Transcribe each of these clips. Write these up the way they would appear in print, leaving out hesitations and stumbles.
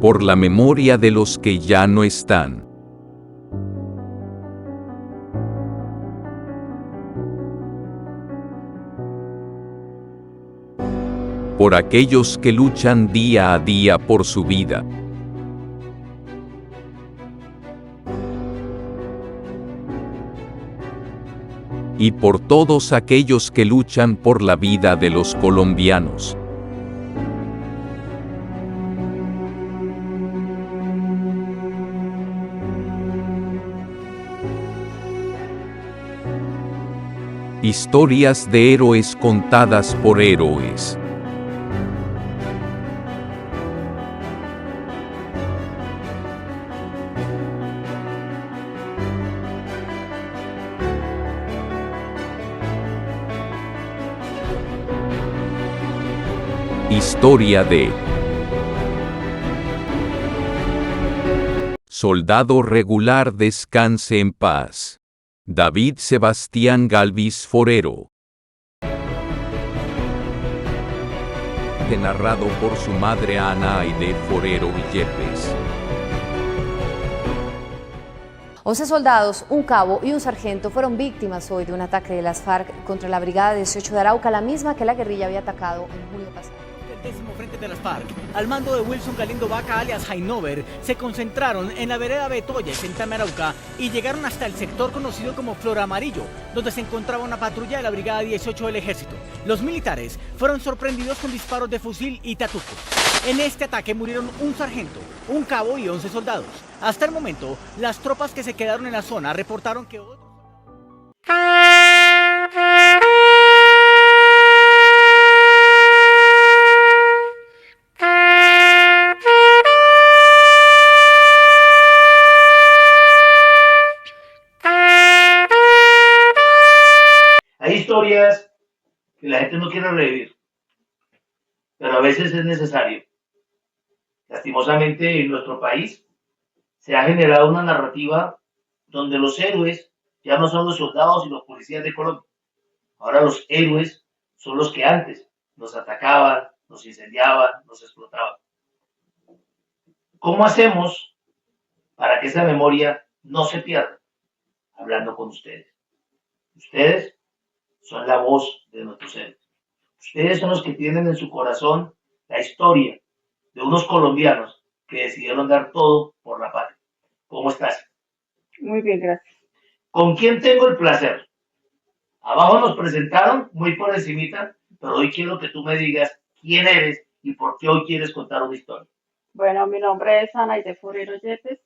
por la memoria de los que ya no están, por aquellos que luchan día a día por su vida, y por todos aquellos que luchan por la vida de los colombianos. Historias de héroes contadas por héroes. Historia de Soldado regular, descanse en paz. David Sebastián Galvis Forero. Narrado por su madre Ana Aide Forero Yepes. 11 soldados, un cabo y un sargento fueron víctimas hoy de un ataque de las FARC contra la Brigada 18 de Arauca, la misma que la guerrilla había atacado en junio pasado. El 10º Frente de las FARC, al mando de Wilson Galindo Vaca alias Jainover, se concentraron en la vereda Betoyes, en Tame, Arauca, y llegaron hasta el sector conocido como Flor Amarillo, donde se encontraba una patrulla de la Brigada 18 del Ejército. Los militares fueron sorprendidos con disparos de fusil y tatuco. En este ataque murieron un sargento, un cabo y 11 soldados. Hasta el momento, las tropas que se quedaron en la zona reportaron que otros... Hay historias que la gente no quiere revivir, pero a veces es necesario. Lastimosamente, en nuestro país se ha generado una narrativa donde los héroes ya no son los soldados y los policías de Colombia. Ahora los héroes son los que antes nos atacaban, nos incendiaban, nos explotaban. ¿Cómo hacemos para que esa memoria no se pierda? Hablando con ustedes. Ustedes son la voz de nuestros héroes. Ustedes son los que tienen en su corazón la historia de unos colombianos que decidieron dar todo por la patria. ¿Cómo estás? Muy bien, gracias. ¿Con quién tengo el placer? Abajo nos presentaron muy por encimita, pero hoy quiero que tú me digas quién eres y por qué hoy quieres contar una historia. Bueno, mi nombre es Ana Aide Forero Yepes.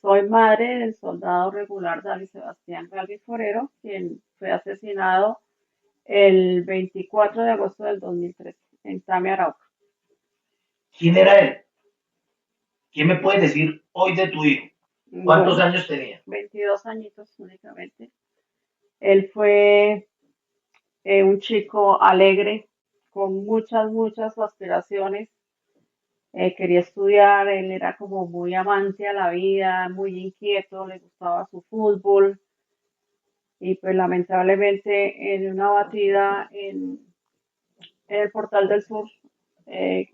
Soy madre del soldado regular David Sebastián Galvis Forero, quien fue asesinado el 24 de agosto del 2013 en Tame, Arauca. ¿Quién era él? ¿Quién me puede decir hoy de tu hijo? ¿Cuántos Bueno, años tenía? 22 añitos únicamente. Él fue un chico alegre, con muchas aspiraciones. Quería estudiar, él era como muy amante a la vida, muy inquieto, le gustaba su fútbol y pues lamentablemente en una batida en el Portal del Sur,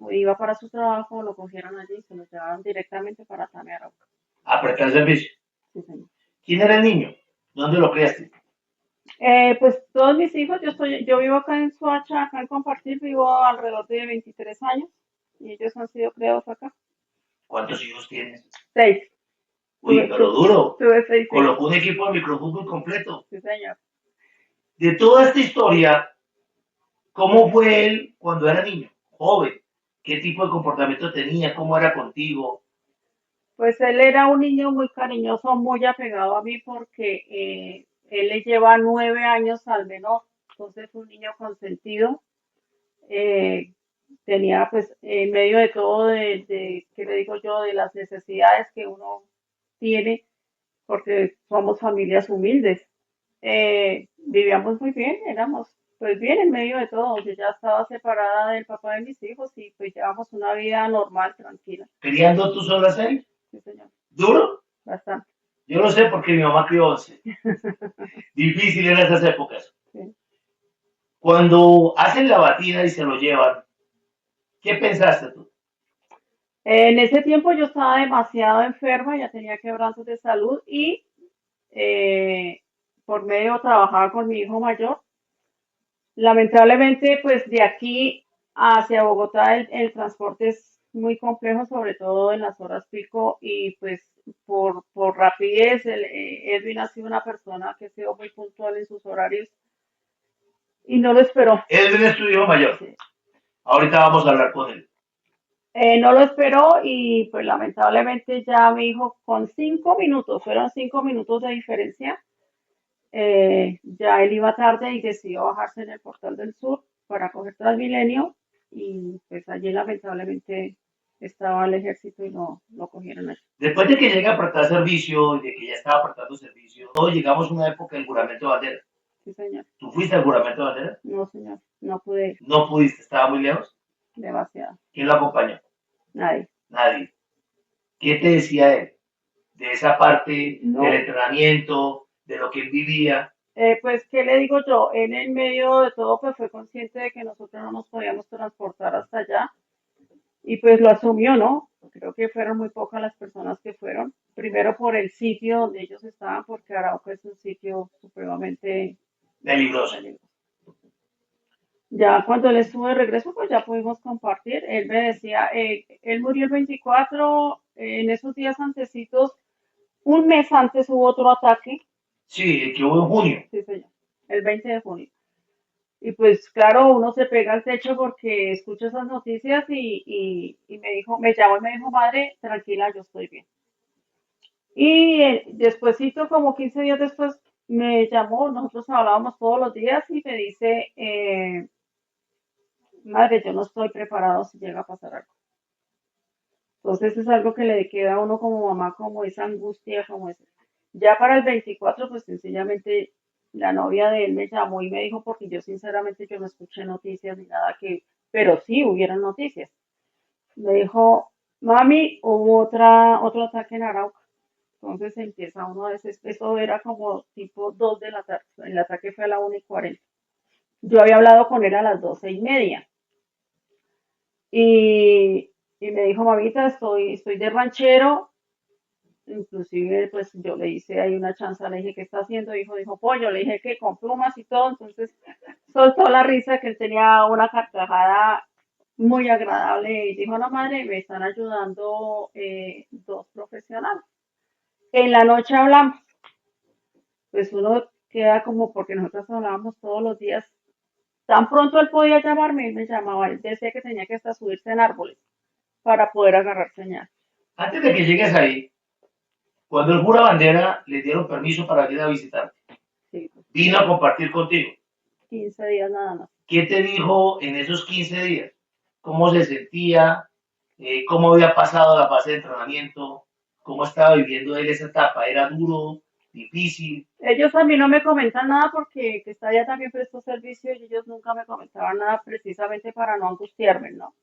iba para su trabajo, lo cogieron allí y se lo llevaron directamente para Tame, Arauca. A prestar servicio. Sí, señor. ¿Quién era el niño? ¿Dónde lo criaste? Pues todos mis hijos, yo vivo acá en Soacha, acá en Compartir, vivo alrededor de 23 años y ellos han sido criados acá. ¿Cuántos hijos tienes? 6. Uy, pero duro. Tuve 6 hijos. Colocó un equipo de microfútbol completo. Sí, señor. De toda esta historia, ¿cómo fue él cuando era niño, joven? ¿Qué tipo de comportamiento tenía? ¿Cómo era contigo? Pues él era un niño muy cariñoso, muy apegado a mí porque él le lleva 9 años al menor, entonces fue un niño consentido. eh, Tenía pues en medio de todo, ¿qué le digo yo? De las necesidades que uno tiene, porque somos familias humildes. Vivíamos muy bien, éramos pues bien en medio de todo. Yo ya estaba separada del papá de mis hijos y pues llevamos una vida normal, tranquila. ¿Criando tú sola a él? Sí, señor, ¿Duro? bastante. Yo lo sé porque mi mamá crió 11. Difícil en esas épocas. Sí. Cuando hacen la batida y se lo llevan, ¿qué pensaste tú? En ese tiempo yo estaba demasiado enferma, ya tenía quebrantos de salud y eh, por medio trabajaba con mi hijo mayor. Lamentablemente, pues de aquí hacia Bogotá el transporte es muy complejo, sobre todo en las horas pico y pues por rapidez, Edwin ha sido una persona que ha sido muy puntual en sus horarios y no lo esperó. Edwin es tu hijo mayor. Sí. Ahorita vamos a hablar con él. No lo esperó y pues lamentablemente ya mi hijo con 5 minutos, fueron 5 minutos de diferencia, ya él iba tarde y decidió bajarse en el Portal del Sur para coger Transmilenio y pues allí lamentablemente estaba el ejército y no lo cogieron allí. Después de que llega a prestar servicio y de que ya estaba prestando servicio, todos llegamos a una época del juramento de bandera. Sí, señor. ¿Tú fuiste al juramento de bandera? No, señor. No pude ir. No pudiste, estaba muy lejos. Demasiado. ¿Quién lo acompañó? Nadie. Nadie. ¿Qué te decía él? De esa parte No. del entrenamiento, de lo que él vivía. Pues, ¿qué le digo yo? Él en medio de todo pues fue consciente de que nosotros no nos podíamos transportar hasta allá y pues lo asumió, ¿no? Creo que fueron muy pocas las personas que fueron. Primero por el sitio donde ellos estaban, porque Arauca es un sitio supremamente Peligroso. peligroso. Ya cuando él estuvo de regreso, pues ya pudimos compartir. Él me decía, él murió el 24, en esos días antecitos, un mes antes hubo otro ataque. Sí, el que hubo en junio. Sí, señor, el 20 de junio. Y pues claro, uno se pega al techo porque escucha esas noticias y me dijo, me llamó y me dijo, madre, tranquila, yo estoy bien. Y despuesito, como 15 días después, me llamó, nosotros hablábamos todos los días y me dice, madre, yo no estoy preparado si llega a pasar algo. Entonces es algo que le queda a uno como mamá, como esa angustia, como ese. Ya para el 24, pues sencillamente la novia de él me llamó y me dijo, porque yo sinceramente yo no escuché noticias ni nada que, pero sí hubieron noticias. Me dijo, mami, hubo otro ataque en Arauca. Entonces empieza uno a veces, eso era como tipo 2 de la tarde, el ataque fue a la 1:40. Yo había hablado con él a las 12:30 y me dijo, mamita, estoy de ranchero, inclusive pues yo le hice ahí una chanza, le dije, ¿qué está haciendo? Dijo, pollo, le dije que con plumas y todo, entonces soltó la risa que él tenía una carcajada muy agradable y dijo, no madre, me están ayudando dos profesionales. En la noche hablamos, pues uno queda como porque nosotros hablábamos todos los días. Tan pronto él podía llamarme, él me llamaba, él decía que tenía que hasta subirse en árboles para poder agarrar señal. Antes de que llegues ahí, cuando él jura bandera, le dieron permiso para ir a visitarte. Sí, Vino a compartir contigo. 15 días nada más. ¿Qué te dijo en esos 15 días? ¿Cómo se sentía? ¿Cómo había pasado la fase de entrenamiento? ¿Cómo estaba viviendo él esa etapa? ¿Era duro, difícil? Ellos a mí no me comentan nada porque que está allá también prestó servicio y ellos nunca me comentaban nada precisamente para no angustiarme, ¿no?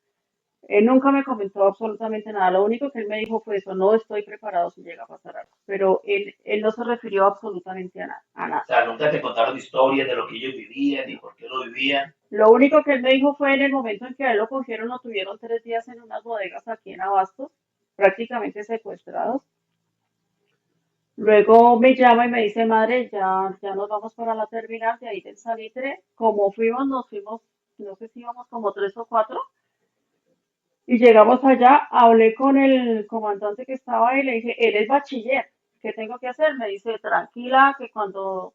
Él nunca me comentó absolutamente nada. Lo único que él me dijo fue eso, no estoy preparado si llega a pasar algo. Pero él no se refirió absolutamente a nada, a O nada. sea, nunca te contaron historias de lo que ellos vivían ni por qué lo vivían. Lo único que él me dijo fue en el momento en que a él lo cogieron, lo tuvieron 3 días en unas bodegas aquí en Abastos, prácticamente secuestrados. Luego me llama y me dice, madre, ya nos vamos para la terminal de ahí del Salitre. Como fuimos, nos fuimos, no sé si íbamos como 3 o 4. Y llegamos allá, hablé con el comandante que estaba ahí, le dije, él es bachiller, ¿qué tengo que hacer? Me dice, tranquila, que cuando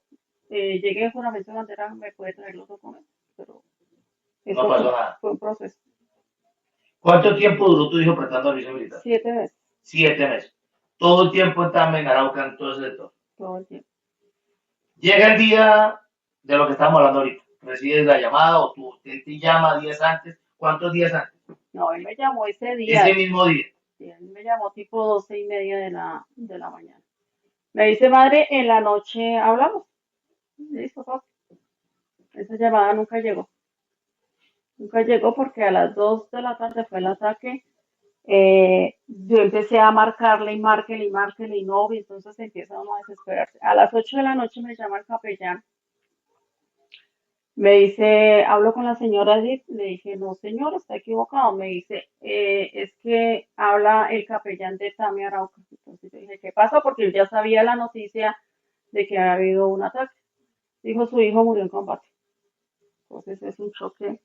llegue el juramento de bandera me puede traer los documentos. Pero No eso pasó nada. fue un proceso. ¿Cuánto tiempo duró tu hijo prestando servicio militar? 7 meses, 7 meses. Todo el tiempo estaba en Arauca, en todo ese sector. todo el tiempo. Llega el día de lo que estamos hablando ahorita. Recibes la llamada o él te llama días antes. ¿Cuántos días antes? No, él me llamó ese día. Ese mismo día. Sí, él me llamó tipo 12:30 de la mañana. Me dice, madre, en la noche hablamos. Listo, papi. Esa llamada nunca llegó. Nunca llegó porque a las 2 de la tarde fue el ataque. Yo empecé a marcarle y márquele y márquele y no, y entonces empieza uno a desesperarse. A las 8 de la noche me llama el capellán. Me dice, hablo con la señora Edith, le dije, no señor, está equivocado. Me dice, es que habla el capellán de Tami Arauca. Entonces yo dije, ¿qué pasa? Porque yo ya sabía la noticia de que había habido un ataque. Dijo, su hijo murió en combate. Entonces es un choque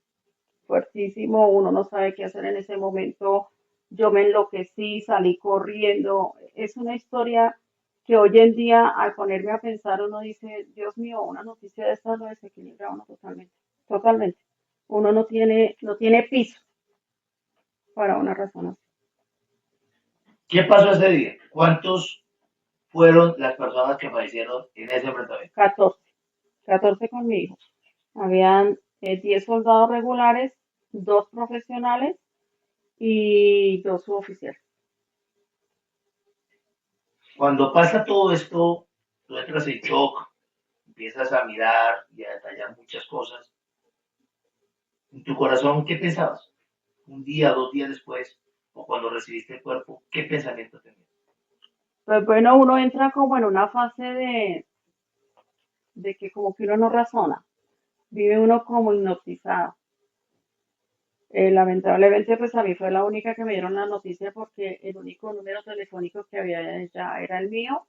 fuertísimo, uno no sabe qué hacer en ese momento. Yo me enloquecí, salí corriendo. Es una historia que hoy en día, al ponerme a pensar, uno dice, Dios mío, una noticia de esta lo desequilibra a uno totalmente, totalmente. Uno no tiene piso para una razón así. ¿Qué pasó ese día? ¿Cuántos fueron las personas que fallecieron en ese enfrentamiento? 14 con mi hijo. Habían 10 soldados regulares, 2 profesionales y 2 suboficiales. Cuando pasa todo esto, tú entras en shock, empiezas a mirar y a detallar muchas cosas. En tu corazón, ¿qué pensabas? Un día, 2 días después, o cuando recibiste el cuerpo, ¿qué pensamiento tenías? Pues bueno, uno entra como en una fase de que como que uno no razona, vive uno como hipnotizado. Lamentablemente, pues a mí fue la única que me dieron la noticia porque el único número telefónico que había ya era el mío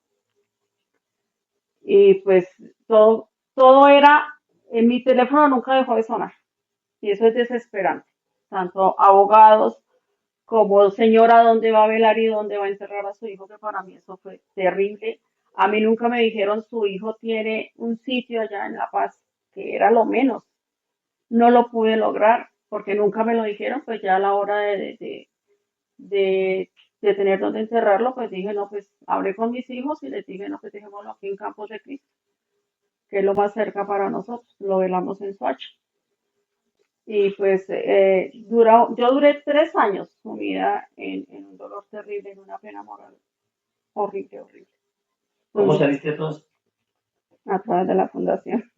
y pues todo era, en mi teléfono nunca dejó de sonar y eso es desesperante. Tanto abogados como señora, ¿dónde va a velar y dónde va a enterrar a su hijo? Que para mí eso fue terrible. A mí nunca me dijeron su hijo tiene un sitio allá en La Paz, que era lo menos. No lo pude lograr porque nunca me lo dijeron, pues ya a la hora de tener donde enterrarlo, pues dije, no, pues hablé con mis hijos y les dije, no, pues dejémoslo aquí en Campos de Cristo, que es lo más cerca para nosotros. Lo velamos en Soacha. Y pues yo duré 3 años sumida en un dolor terrible, en una pena moral horrible, horrible. ¿Cómo Entonces, saliste entonces? a través de la fundación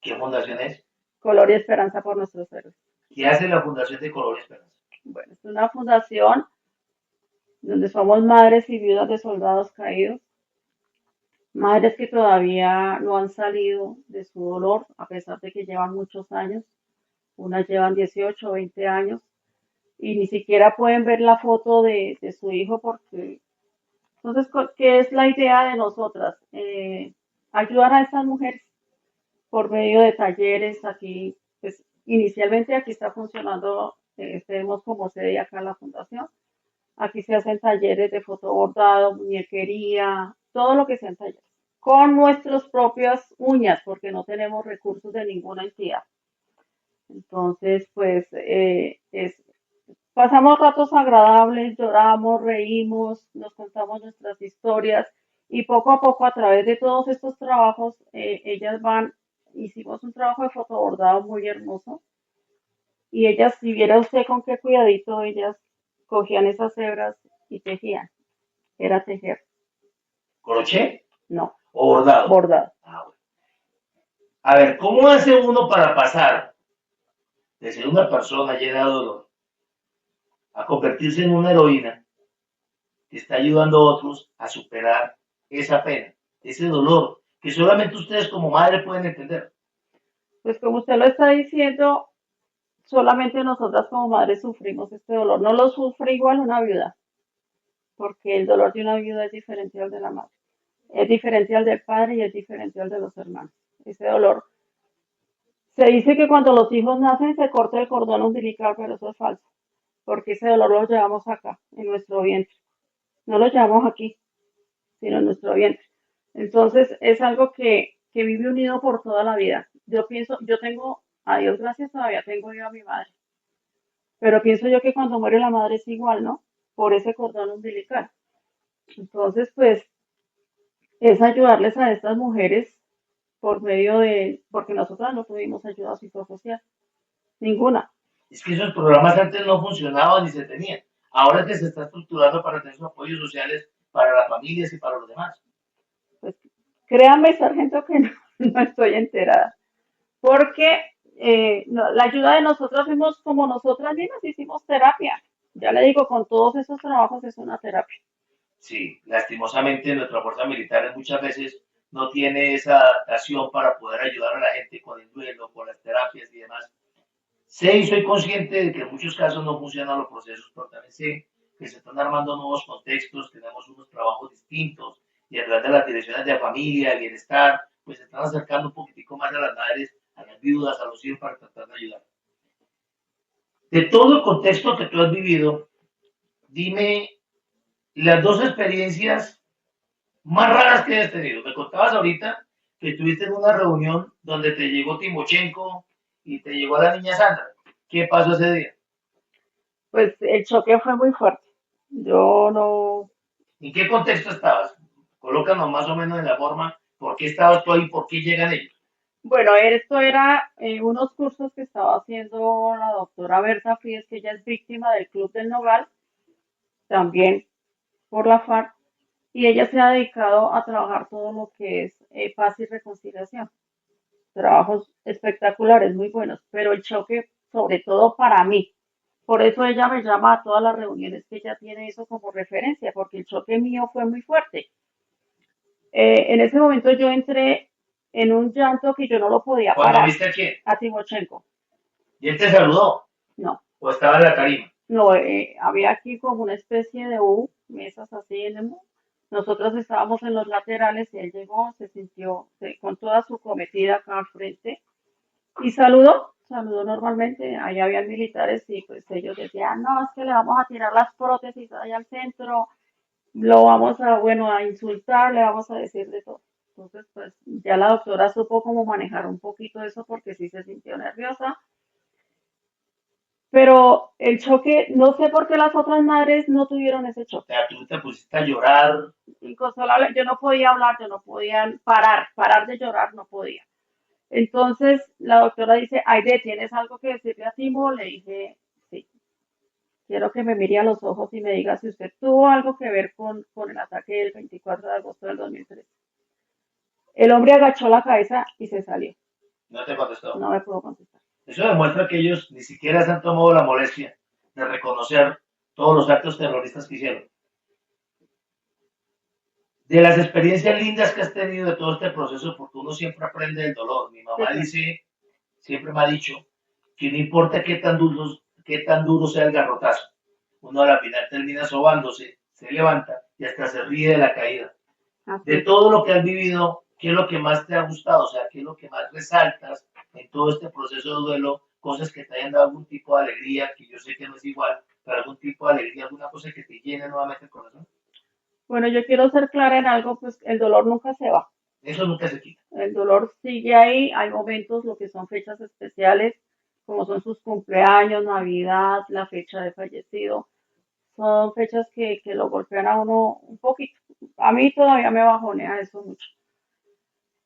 ¿Qué fundación es? Color y Esperanza por Nuestros Héroes. ¿Qué hace la Fundación de Color y Esperanza? Bueno, es una fundación donde somos madres y viudas de soldados caídos, madres que todavía no han salido de su dolor, a pesar de que llevan muchos años, unas llevan 18 o 20 años, y ni siquiera pueden ver la foto de su hijo porque, entonces, ¿qué es la idea de nosotras? Ayudar a estas mujeres por medio de talleres aquí, pues inicialmente aquí está funcionando, tenemos como sede acá la fundación. Aquí se hacen talleres de fotobordado, muñequería, todo lo que sean talleres, con nuestras propias uñas, porque no tenemos recursos de ninguna entidad. Entonces, pues, pasamos ratos agradables, lloramos, reímos, nos contamos nuestras historias y poco a poco a través de todos estos trabajos, hicimos un trabajo de fotobordado muy hermoso y ellas, si viera usted con qué cuidadito ellas cogían esas hebras y tejían. Era tejer, ¿Crochet no, o bordado? bordado. Ah, bueno. A ver, ¿cómo hace uno para pasar de ser una persona llena de dolor a convertirse en una heroína que está ayudando a otros a superar esa pena, ese dolor, que solamente ustedes como madre pueden entender? Pues como usted lo está diciendo, solamente nosotras como madres sufrimos este dolor. No lo sufre igual una viuda, porque el dolor de una viuda es diferente al de la madre. Es diferente al del padre y es diferente al de los hermanos. Ese dolor, se dice que cuando los hijos nacen se corta el cordón umbilical, pero eso es falso, porque ese dolor lo llevamos acá, en nuestro vientre. No lo llevamos aquí, sino en nuestro vientre. Entonces es algo que vive unido por toda la vida. Yo pienso, yo tengo, a Dios gracias, todavía tengo yo a mi madre, pero pienso yo que cuando muere la madre es igual, ¿no? Por ese cordón umbilical. Entonces, pues, es ayudarles a estas mujeres por medio porque nosotras no tuvimos ayuda psicosocial, ninguna. Es que esos programas antes no funcionaban ni se tenían. Ahora es que se está estructurando para tener sus apoyos sociales para las familias y para los demás. Pues, créanme, sargento, que no, no estoy enterada, porque la ayuda de nosotros fuimos como nosotras mismas, hicimos terapia. Ya le digo, con todos esos trabajos es una terapia. Sí, lastimosamente nuestras fuerzas militares muchas veces no tiene esa adaptación para poder ayudar a la gente con el duelo, con las terapias y demás. Sé y soy consciente de que en muchos casos no funcionan los procesos, pero también sé que se están armando nuevos contextos, tenemos unos trabajos distintos y a través de las direcciones de familia, de bienestar, pues se están acercando un poquitico más a las madres, a las viudas, a los hijos para tratar de ayudar. De todo el contexto que tú has vivido, dime las dos experiencias más raras que hayas tenido. Me contabas ahorita que estuviste en una reunión donde te llegó Timochenko y te llegó la niña Sandra. ¿Qué pasó ese día? Pues el choque fue muy fuerte. Yo no, ¿En qué contexto estabas? Colócanos más o menos en la forma, ¿por qué estabas tú ahí? ¿Por qué llegan ellos? bueno, esto era unos cursos que estaba haciendo la doctora Berta Fríes, que ella es víctima del Club del Nogal, también por la FARC, y ella se ha dedicado a trabajar todo lo que es paz y reconciliación. Trabajos espectaculares, muy buenos, pero el choque, sobre todo para mí, por eso ella me llama a todas las reuniones que ella tiene eso como referencia, porque el choque mío fue muy fuerte. En ese momento yo entré en un llanto que yo no lo podía Cuando parar. viste a quién, A Timochenko, y él te saludó, no, o estaba en la tarima. no, había aquí como una especie de U, mesas así en el, nosotros estábamos en los laterales y él llegó, se sintió con toda su cometida acá al frente y saludó normalmente, ahí habían militares y pues ellos decían, no, es que le vamos a tirar las prótesis ahí al centro, lo vamos a, bueno, a insultar, le vamos a decir de todo. Entonces, pues ya la doctora supo cómo manejar un poquito eso porque sí se sintió nerviosa. Pero el choque, no sé por qué las otras madres no tuvieron ese O choque. sea, tú te pusiste a llorar. Inconsolable, yo no podía hablar, yo no podía parar de llorar, no podía. Entonces la doctora dice, Aide, ¿tienes algo que decirle a Timo? Le dije, sí, quiero que me mire a los ojos y me diga si usted tuvo algo que ver con el ataque del 24 de agosto del 2013. El hombre agachó la cabeza y se salió. No te contestó. No me pudo contestar. Eso demuestra que ellos ni siquiera se han tomado la molestia de reconocer todos los actos terroristas que hicieron. De las experiencias lindas que has tenido de todo este proceso, porque uno siempre aprende del dolor. Mi mamá dice, siempre me ha dicho, que no importa qué tan duro sea el garrotazo, uno a la final termina sobándose, se levanta y hasta se ríe de la caída. De todo lo que has vivido, ¿qué es lo que más te ha gustado? O sea, ¿qué es lo que más resaltas en todo este proceso de duelo? Cosas que te hayan dado algún tipo de alegría, que yo sé que no es igual, pero algún tipo de alegría, alguna cosa que te llene nuevamente el corazón. Bueno, yo quiero ser clara en algo, pues el dolor nunca se va. Eso nunca se quita. El dolor sigue ahí, hay momentos, lo que son fechas especiales, como son sus cumpleaños, Navidad, la fecha de fallecido, son fechas que lo golpean a uno un poquito. A mí todavía me bajonea eso mucho.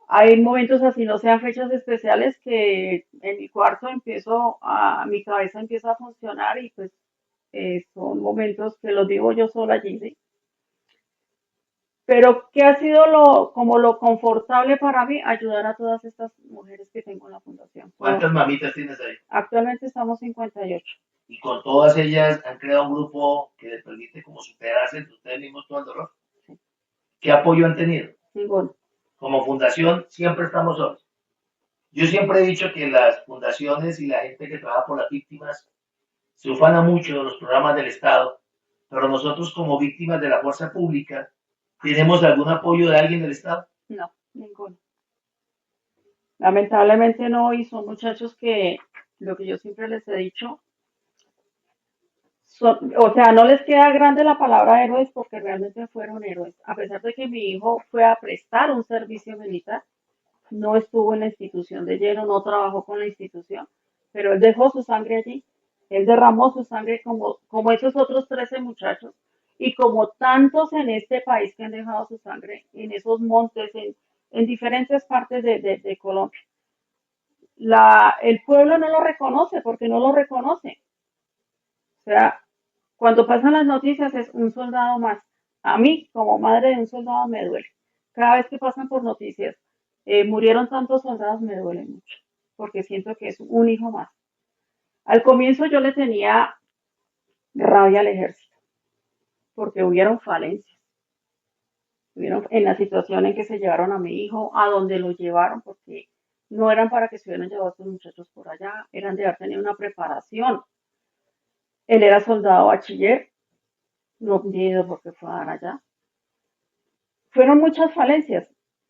Hay momentos así, no sean fechas especiales, que en mi cuarto mi cabeza empieza a funcionar y pues son momentos que los digo yo sola allí, ¿sí? Pero ¿qué ha sido como lo confortable para mí? Ayudar a todas estas mujeres que tengo en la fundación. ¿Cuántas mamitas tienes ahí? Actualmente estamos 58. Y con todas ellas han creado un grupo que les permite como superarse entre ustedes mismos todo el dolor. ¿Qué apoyo han tenido? Ninguno. Como fundación siempre estamos solos. Yo siempre he dicho que las fundaciones y la gente que trabaja por las víctimas se ufana mucho de los programas del Estado, pero nosotros como víctimas de la fuerza pública, ¿tenemos algún apoyo de alguien del Estado? No, ninguno. Lamentablemente no, y son muchachos que, lo que yo siempre les he dicho, o sea, no les queda grande la palabra héroes porque realmente fueron héroes. A pesar de que mi hijo fue a prestar un servicio militar, no estuvo en la institución de lleno, no trabajó con la institución, pero él dejó su sangre allí. Él derramó su sangre como esos otros 13 muchachos y como tantos en este país que han dejado su sangre en esos montes, en diferentes partes de Colombia. El pueblo no lo reconoce porque no lo reconoce. O sea, cuando pasan las noticias es un soldado más. A mí, como madre de un soldado, me duele. Cada vez que pasan por noticias, murieron tantos soldados, me duele mucho, porque siento que es un hijo más. Al comienzo yo le tenía rabia al ejército, porque hubieron falencias. Estuvieron en la situación en que se llevaron a mi hijo, a donde lo llevaron, porque no eran para que se hubieran llevado a estos muchachos por allá, eran de haber tenido una preparación. Él era soldado bachiller, no entiendo por qué fue a dar allá. Fueron muchas falencias,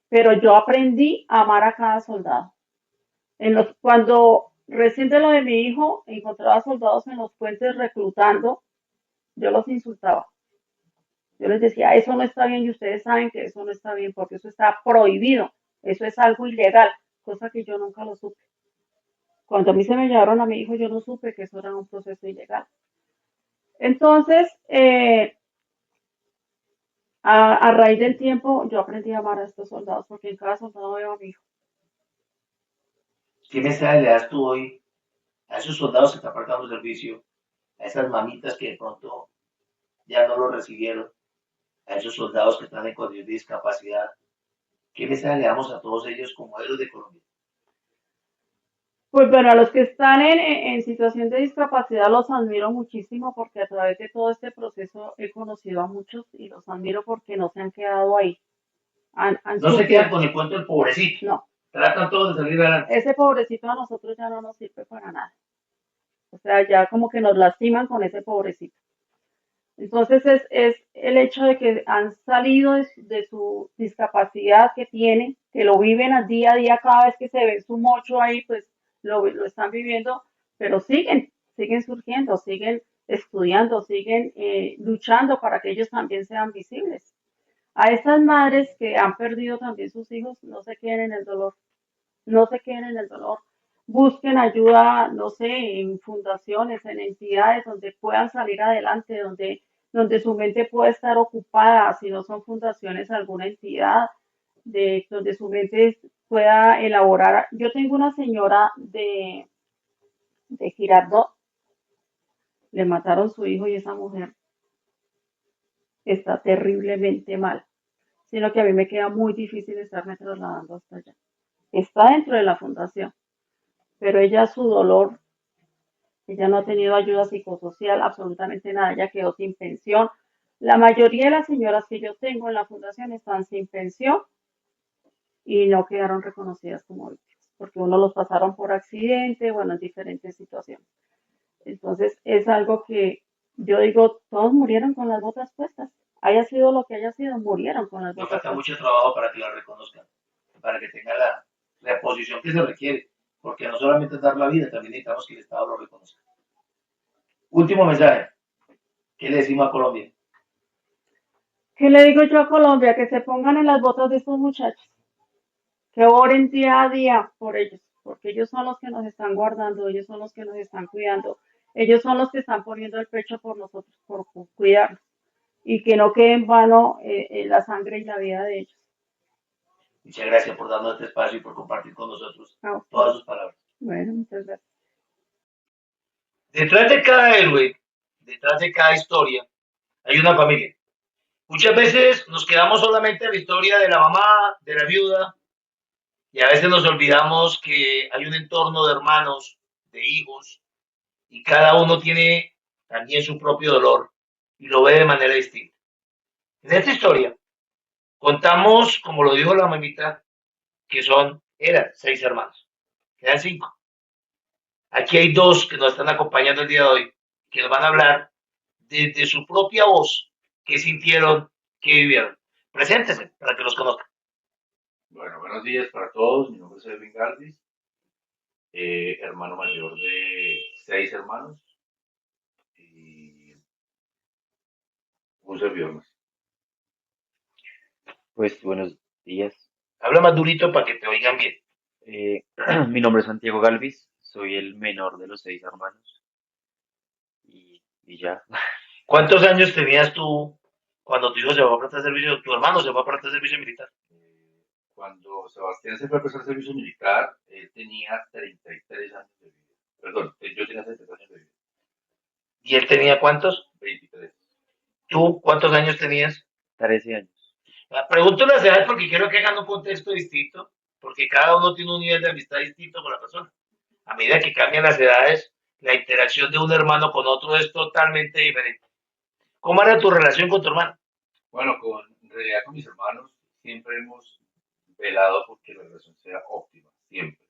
pero yo aprendí a amar a cada soldado. Cuando recién de lo de mi hijo, encontraba soldados en los puentes reclutando, yo los insultaba. Yo les decía, eso no está bien y ustedes saben que eso no está bien porque eso está prohibido, eso es algo ilegal, cosa que yo nunca lo supe. Cuando a mí se me llevaron a mi hijo, yo no supe que eso era un proceso ilegal. Entonces, a raíz del tiempo, yo aprendí a amar a estos soldados porque en cada soldado veo a mi hijo. ¿Qué mensaje le das tú hoy a esos soldados que están prestando servicio, a esas mamitas que de pronto ya no lo recibieron, a esos soldados que están en condición de discapacidad? ¿Qué mensaje le damos a todos ellos como héroes de Colombia? Pues bueno, a los que están en situación de discapacidad los admiro muchísimo porque a través de todo este proceso he conocido a muchos y los admiro porque no se han quedado ahí. Han No se sufrido. quedan con el cuento del pobrecito. No, Tratan todos de salir adelante. ese pobrecito a nosotros ya no nos sirve para nada. O sea, ya como que nos lastiman con ese pobrecito. Entonces es el hecho de que han salido de su discapacidad que tienen, que lo viven al día a día, cada vez que se ve su mocho ahí, pues lo están viviendo, pero siguen surgiendo, siguen estudiando, siguen luchando para que ellos también sean visibles. A estas madres que han perdido también sus hijos, no se queden en el dolor, no se queden en el dolor. Busquen ayuda, no sé, en fundaciones, en entidades donde puedan salir adelante, donde su mente pueda estar ocupada, si no son fundaciones, alguna entidad, donde su mente pueda elaborar. Yo tengo una señora de Girardot, le mataron su hijo y esa mujer está terriblemente mal, sino que a mí me queda muy difícil estarme trasladando hasta allá. Está dentro de la fundación, pero ella su dolor, ella no ha tenido ayuda psicosocial, absolutamente nada, ella quedó sin pensión. La mayoría de las señoras que yo tengo en la fundación están sin pensión y no quedaron reconocidas como víctimas, porque uno los pasaron por accidente, bueno, en diferentes situaciones. Entonces es algo que yo digo, todos murieron con las botas puestas, haya sido lo que haya sido, murieron con las Nos botas falta puestas. mucho trabajo para que la reconozcan, para que tenga la posición que se requiere, porque no solamente es dar la vida, también necesitamos que el Estado lo reconozca. Último mensaje, ¿qué le decimos a Colombia? ¿Qué le digo yo a Colombia? Que se pongan en las botas de estos muchachos, que oren día a día por ellos, porque ellos son los que nos están guardando, ellos son los que nos están cuidando, ellos son los que están poniendo el pecho por nosotros, por cuidarnos, y que no quede en vano la sangre y la vida de ellos. Muchas gracias por darnos este espacio y por compartir con nosotros Ah, todas sus palabras. bueno, muchas gracias. Detrás de cada héroe, detrás de cada historia, hay una familia. Muchas veces nos quedamos solamente en la historia de la mamá, de la viuda, y a veces nos olvidamos que hay un entorno de hermanos, de hijos, y cada uno tiene también su propio dolor y lo ve de manera distinta. En esta historia contamos, como lo dijo la mamita, que eran 6 hermanos, quedan 5. Aquí hay 2 que nos están acompañando el día de hoy, que nos van a hablar desde su propia voz, qué sintieron, qué vivieron. Preséntese para que los conozcan. Bueno, buenos días para todos. Mi nombre es Edwin Galvis, hermano mayor de 6 hermanos y un servidor más. Pues buenos días. Habla más durito para que te oigan bien. Mi nombre es Santiago Galvis, soy el menor de los 6 hermanos. Y ya. ¿Cuántos años tenías tú cuando tu hijo se fue a prestar servicio, tu hermano se fue a prestar servicio militar? Cuando Sebastián se fue a prestar servicio militar, él tenía 33 años de vida. Perdón, yo tenía 33 años de vida. ¿Y él tenía cuántos? 23. ¿Tú cuántos años tenías? 13 años. Pregunto las edades porque quiero que hagan un contexto distinto, porque cada uno tiene un nivel de amistad distinto con la persona. A medida que cambian las edades, la interacción de un hermano con otro es totalmente diferente. ¿Cómo era tu relación con tu hermano? Bueno, con en realidad con mis hermanos siempre hemos velado porque la relación sea óptima, siempre.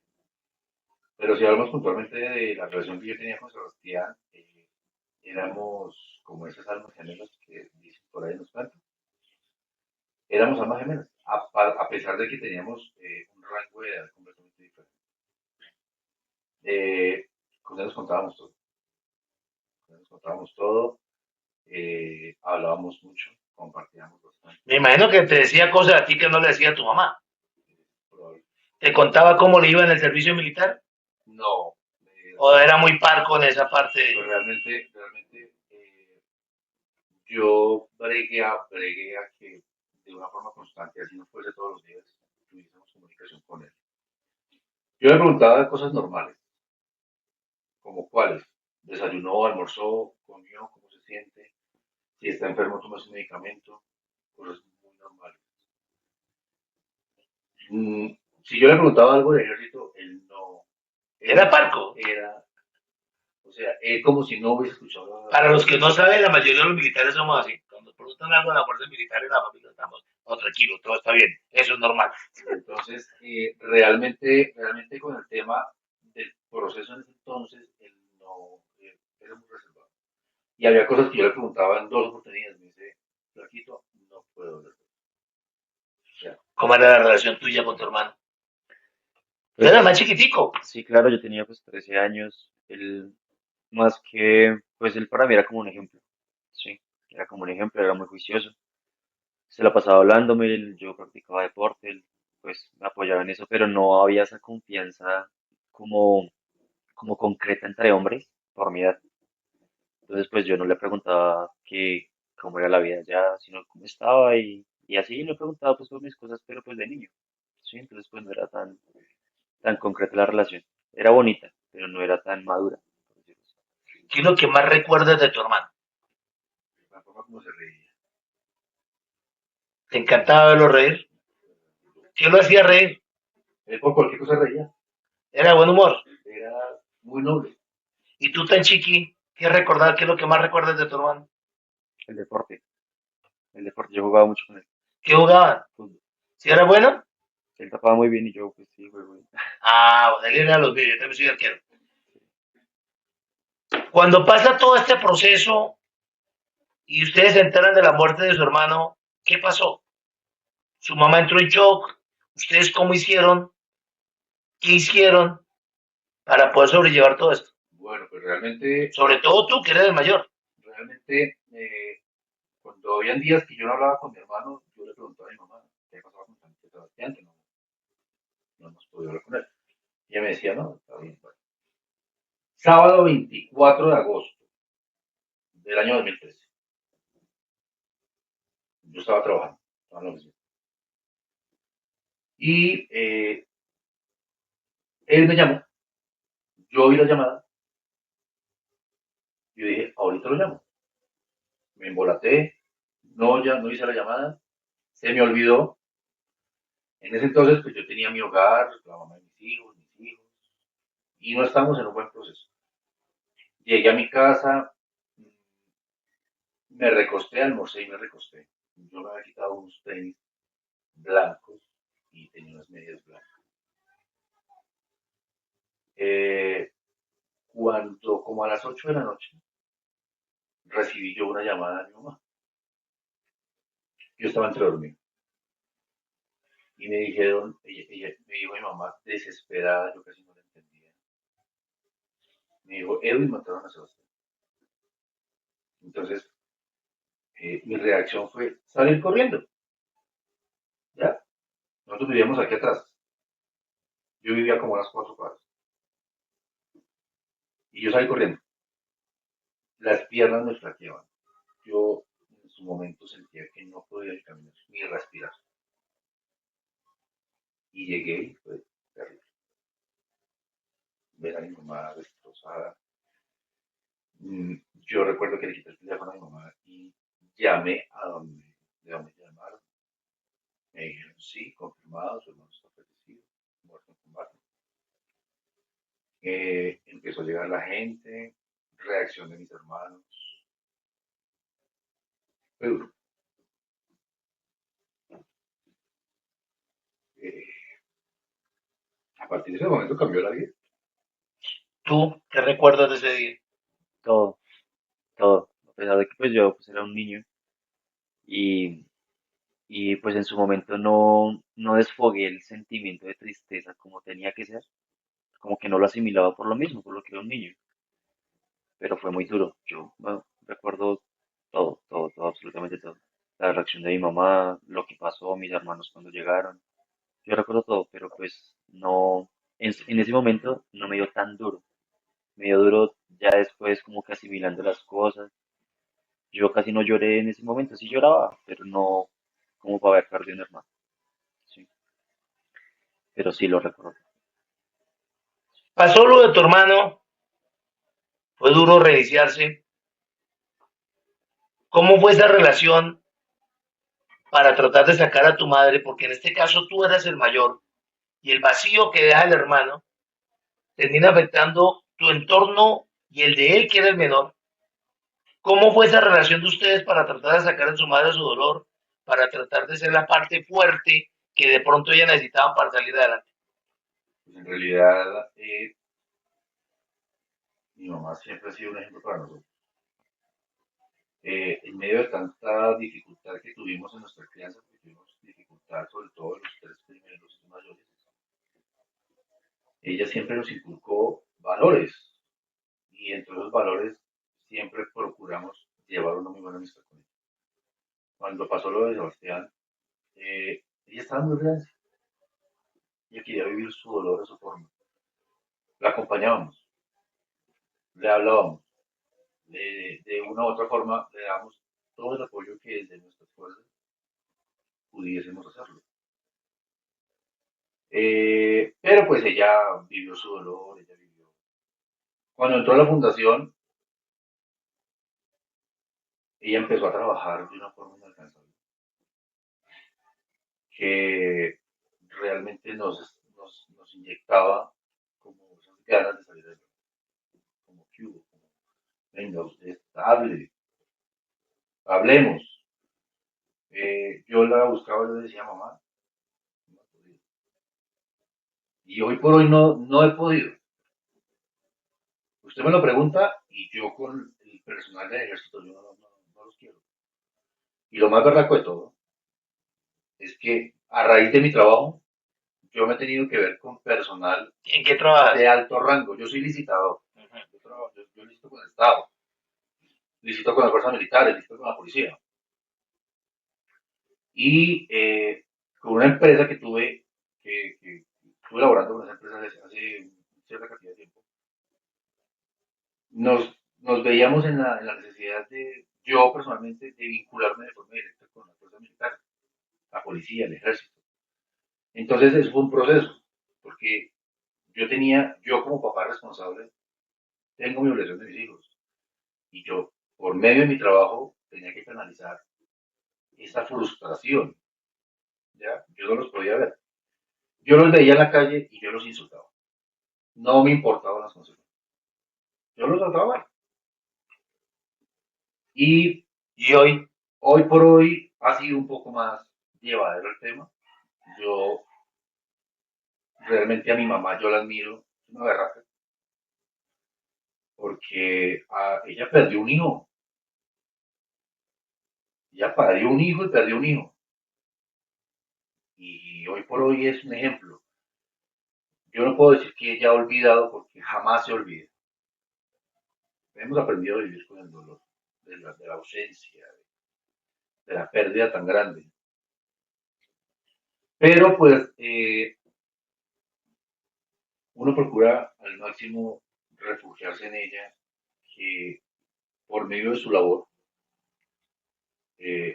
Pero si hablamos puntualmente de la relación que yo tenía con Sebastián, éramos como esas almas gemelas que dicen por ahí en los cuentos. Éramos almas gemelas, a pesar de que teníamos un rango de edad completamente diferente. Con él nos contábamos todo. Con él nos contábamos todo, hablábamos mucho, compartíamos bastante. Me imagino que te decía cosas a ti que no le decía a tu mamá. Probable. ¿Te contaba cómo le iba en el servicio militar? No, ¿O era muy parco en esa parte? pues realmente yo bregué a que de una forma constante, así no fuese todos los días, tuviésemos comunicación con él. Yo le preguntaba de cosas normales, como cuáles. Desayunó, almorzó, comió, cómo se siente, si está enfermo, toma su medicamento, cosas muy normales. Si yo le preguntaba algo del ejército, él no. ¿Era parco? O sea, él como si no hubiese escuchado. Para los que no saben, la mayoría de los militares somos así. Cuando preguntan algo de la fuerza militar en la familia, estamos, no, tranquilo, todo está bien, eso es normal. Entonces, realmente con el tema del proceso en ese entonces, él no, era muy reservado. Y había cosas que yo le preguntaba en dos oportunidades. Me dice, Flaquito, no puedo hablar. O sea, ¿Cómo era la relación tuya con tu hermano? Tú Pues eras más chiquitico. sí, claro, yo tenía pues 13 años. Él, más que, pues él para mí era como un ejemplo. Sí, era como un ejemplo, era muy juicioso. Se la pasaba hablándome, yo practicaba deporte, él pues me apoyaba en eso, pero no había esa confianza como, como concreta entre hombres por mi edad. Entonces pues yo no le preguntaba que cómo era la vida ya, sino cómo estaba y así le preguntaba pues por mis cosas, pero pues de niño. Sí, entonces pues no era tan concreta la relación. Era bonita, pero no era tan madura, por decirlo así. ¿Qué es lo que más recuerdas de tu hermano? la forma como se reía. ¿Te encantaba verlo reír? ¿Qué lo hacía reír? Él por cualquier cosa reía. Era de buen humor. Era muy noble. ¿Y tú tan chiqui? ¿Qué recordar? ¿Qué es lo que más recuerdas de tu hermano? El deporte, el deporte, yo jugaba mucho con él. ¿Qué jugaban? Fútbol. ¿Si era bueno? Él tapaba muy bien y yo pues sí, juego bien. Ah, bueno, él era los vídeos, yo también soy arquero. Cuando pasa todo este proceso y ustedes se enteran de la muerte de su hermano, ¿qué pasó? Su mamá entró en shock. ¿Ustedes cómo hicieron? ¿Qué hicieron para poder sobrellevar todo esto? Bueno, pues realmente, Sobre todo tú, que eres el mayor. realmente, cuando habían días que yo no hablaba con mi hermano, yo le preguntaba a mi mamá qué pasaba con Sebastián, que no hemos podido hablar con él. Y ella me decía, no, está bien. Bueno. Sábado 24 de agosto del año 2013. Yo estaba trabajando, estaba en la oficina. Y él me llamó, yo vi la llamada, y yo dije, ahorita lo llamo. Me embolaté, no, ya no hice la llamada, se me olvidó. En ese entonces, pues yo tenía mi hogar, la mamá de mis hijos, y no estamos en un buen proceso. Llegué a mi casa, me recosté, almorcé y me recosté. Yo me había quitado unos tenis blancos y tenía unas medias blancas. Eh, Cuando, como a las 8 de la noche, recibí yo una llamada de mi mamá. Yo estaba entre dormido. Y me dijeron, me dijo mi mamá desesperada, yo casi no la entendía. Me dijo, Edwin mataron a Sebastián. Entonces, mi reacción fue salir corriendo. ¿Ya? Nosotros vivíamos aquí atrás. Yo vivía como a unas 4 cuadras. Y yo salí corriendo. Las piernas me flaqueaban. Yo en su momento sentía que no podía ni caminar ni respirar. Y llegué y fue terrible. Ver a mi mamá destrozada. Yo recuerdo que le quité el teléfono a mi mamá y llamé de donde llamaron. Me dijeron, sí, confirmado, su hermano está fallecido, muerto en combate. Empezó a llegar la gente, reacción de mis hermanos. Fue duro. partir de ese momento cambió la vida. ¿Tú qué recuerdas de ese día? Todo, todo. A pesar de que pues yo pues era un niño y, y pues en su momento no desfogué el sentimiento de tristeza como tenía que ser, como que no lo asimilaba por lo mismo, por lo que era un niño, pero fue muy duro. Yo bueno, recuerdo todo, todo, todo, absolutamente todo. La reacción de mi mamá, lo que pasó, mis hermanos cuando llegaron. Yo recuerdo todo, pero pues no, en ese momento no me dio tan duro. Me dio duro ya después como que asimilando las cosas. Yo casi no lloré en ese momento, sí lloraba, pero no como para haber perdido un hermano. Sí, pero sí lo recuerdo. Pasó lo de tu hermano, fue duro reiniciarse. ¿Cómo fue esa relación para tratar de sacar a tu madre? Porque en este caso tú eras el mayor y el vacío que deja el hermano termina afectando tu entorno y el de él, que era el menor. ¿Cómo fue esa relación de ustedes para tratar de sacar a su madre su dolor, para tratar de ser la parte fuerte que de pronto ella necesitaba para salir adelante? Pues en realidad, mi mamá siempre ha sido un ejemplo para nosotros. En medio de tanta dificultad que tuvimos en nuestra crianza, porque tuvimos dificultad sobre todo en los tres primeros, los mayores, ella siempre nos inculcó valores y entre esos valores siempre procuramos llevar una muy buena amistad con ella. Cuando pasó lo de Sebastián, ella estaba muy reacia, ella quería vivir su dolor a su forma. La acompañábamos, le hablábamos, de una u otra forma le damos todo el apoyo que desde nuestras fuerzas pudiésemos hacerlo. Pero pues ella vivió su dolor, ella vivió. Cuando entró a la fundación, ella empezó a trabajar de una forma inalcanzable, que realmente nos inyectaba como esas ganas de salir adelante, como que hubo, como, venga, usted está, hable, hablemos. Yo la buscaba, yo le decía, mamá, no he podido. Y hoy por hoy no he podido. Usted me lo pregunta y yo con el personal del ejército yo no los quiero. Y lo más berraco de todo es que a raíz de mi trabajo yo me he tenido que ver con personal ¿En qué trabajas? de alto rango. Yo soy licitador. Yo licito con el Estado, licito con las fuerzas militares, licito con la policía. Y con una empresa que estuve laborando con esa empresa hace cierta cantidad de tiempo, nos veíamos en la necesidad de, yo personalmente, de vincularme de forma directa con las fuerzas militares, la policía, el ejército. Entonces eso fue un proceso, porque yo como papá responsable, tengo mi obligación de mis hijos. Y yo, por medio de mi trabajo, tenía que canalizar esa frustración, ¿ya? Yo no los podía ver. Yo los veía en la calle y yo los insultaba. No me importaban las consecuencias. Yo los trataba mal. Y, y hoy por hoy, ha sido un poco más llevadero el tema. Yo realmente a mi mamá yo la admiro, es una berraca, porque ella perdió un hijo. Ella parió un hijo y perdió un hijo. Y hoy por hoy es un ejemplo. Yo no puedo decir que ella ha olvidado porque jamás se olvida. Hemos aprendido a vivir con el dolor de la ausencia, de la pérdida tan grande. Pero pues uno procura al máximo refugiarse en ella, que por medio de su labor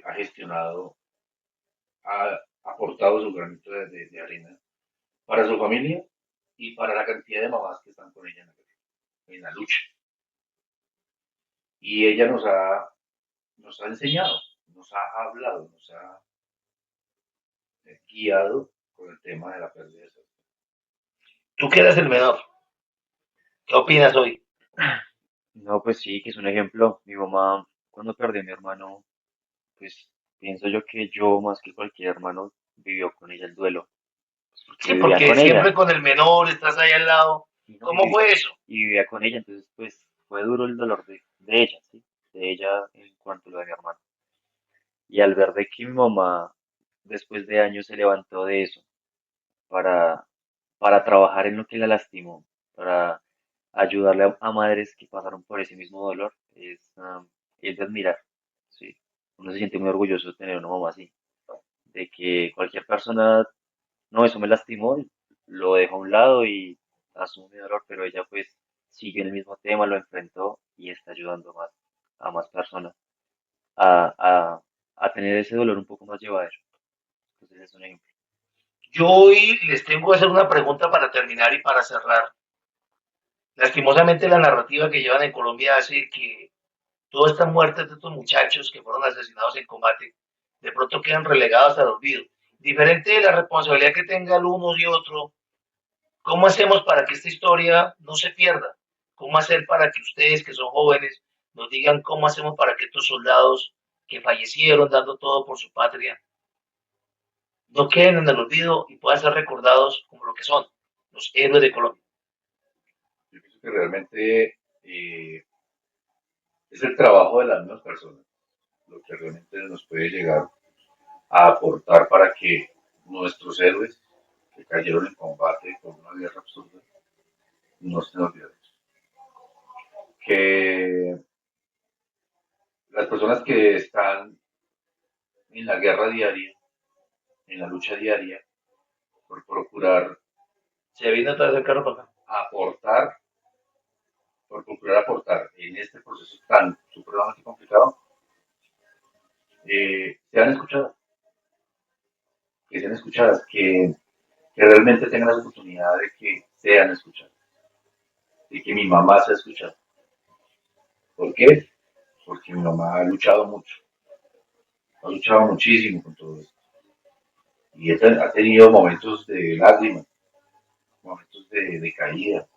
ha gestionado, ha aportado su granito de arena para su familia y para la cantidad de mamás que están con ella en la lucha. Y ella nos ha enseñado, nos ha hablado, nos ha guiado con el tema de la pérdida de salud. Tú que eres el menor, ¿qué opinas hoy? No, pues sí, que es un ejemplo. Mi mamá, cuando perdió a mi hermano, pues pienso yo que yo, más que cualquier hermano, vivió con ella el duelo. porque Sí, vivía porque con siempre ella. con el menor estás ahí al lado. Y, no, ¿Cómo fue eso? y vivía con ella, entonces pues fue duro el dolor de ella, ¿sí? De ella en cuanto a lo de mi hermano. Y al ver de que mi mamá, después de años, se levantó de eso para, para trabajar en lo que la lastimó, para ayudarle a madres que pasaron por ese mismo dolor, es de admirar, ¿sí? Uno se siente muy orgulloso de tener una mamá así, de que cualquier persona, no, eso me lastimó, lo dejo a un lado y asume mi dolor, pero ella pues siguió en el mismo tema, lo enfrentó y está ayudando más a más personas a, a, a tener ese dolor un poco más llevadero. Entonces es un ejemplo. Yo hoy les tengo que hacer una pregunta para terminar y para cerrar. Lastimosamente la narrativa que llevan en Colombia hace que todas estas muertes de estos muchachos que fueron asesinados en combate de pronto quedan relegados al olvido. Diferente de la responsabilidad que tenga el uno y otro, ¿cómo hacemos para que esta historia no se pierda? ¿Cómo hacer para que ustedes que son jóvenes nos digan cómo hacemos para que estos soldados que fallecieron dando todo por su patria no queden en el olvido y puedan ser recordados como lo que son, los héroes de Colombia? Yo pienso que realmente es el trabajo de las mismas personas lo que realmente nos puede llegar a aportar para que nuestros héroes que cayeron en combate con una guerra absurda no estén olvidados. Que las personas que están en la guerra diaria, en la lucha diaria, por procurar Se viene otra vez el carro para acá. aportar, por procurar aportar en este proceso tan supremamente complicado, sean escuchadas, que sean escuchadas, que realmente tengan la oportunidad de que sean escuchadas, de que mi mamá sea escuchada. ¿Por qué? Porque mi mamá ha luchado mucho, ha luchado muchísimo con todo esto. Y ella ha tenido momentos de lágrimas, momentos de caída,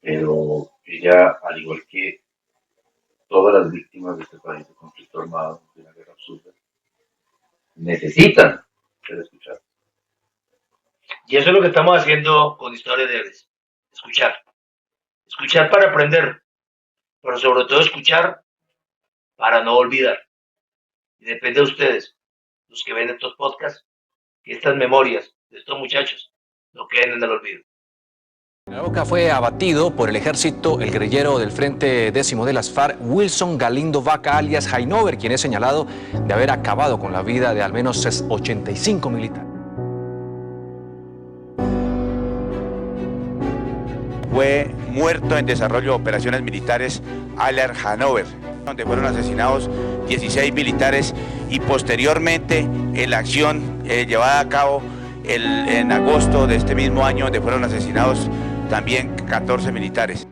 pero ella, al igual que todas las víctimas de este país de conflicto armado, de una guerra absurda, necesitan ser escuchadas. Y eso es lo que estamos haciendo con Historia de Héroes. Escuchar. Escuchar para aprender, pero sobre todo escuchar para no olvidar. Y depende de ustedes, los que ven estos podcasts, que estas memorias de estos muchachos no queden en el olvido. En Arauca fue abatido por el ejército el guerrillero del Frente Décimo de las FARC, Wilson Galindo Vaca, alias Jainover, quien es señalado de haber acabado con la vida de al menos 85 militares. Fue muerto en desarrollo de operaciones militares alias Hanover, donde fueron asesinados 16 militares y posteriormente en la acción llevada a cabo en agosto de este mismo año, donde fueron asesinados también 14 militares.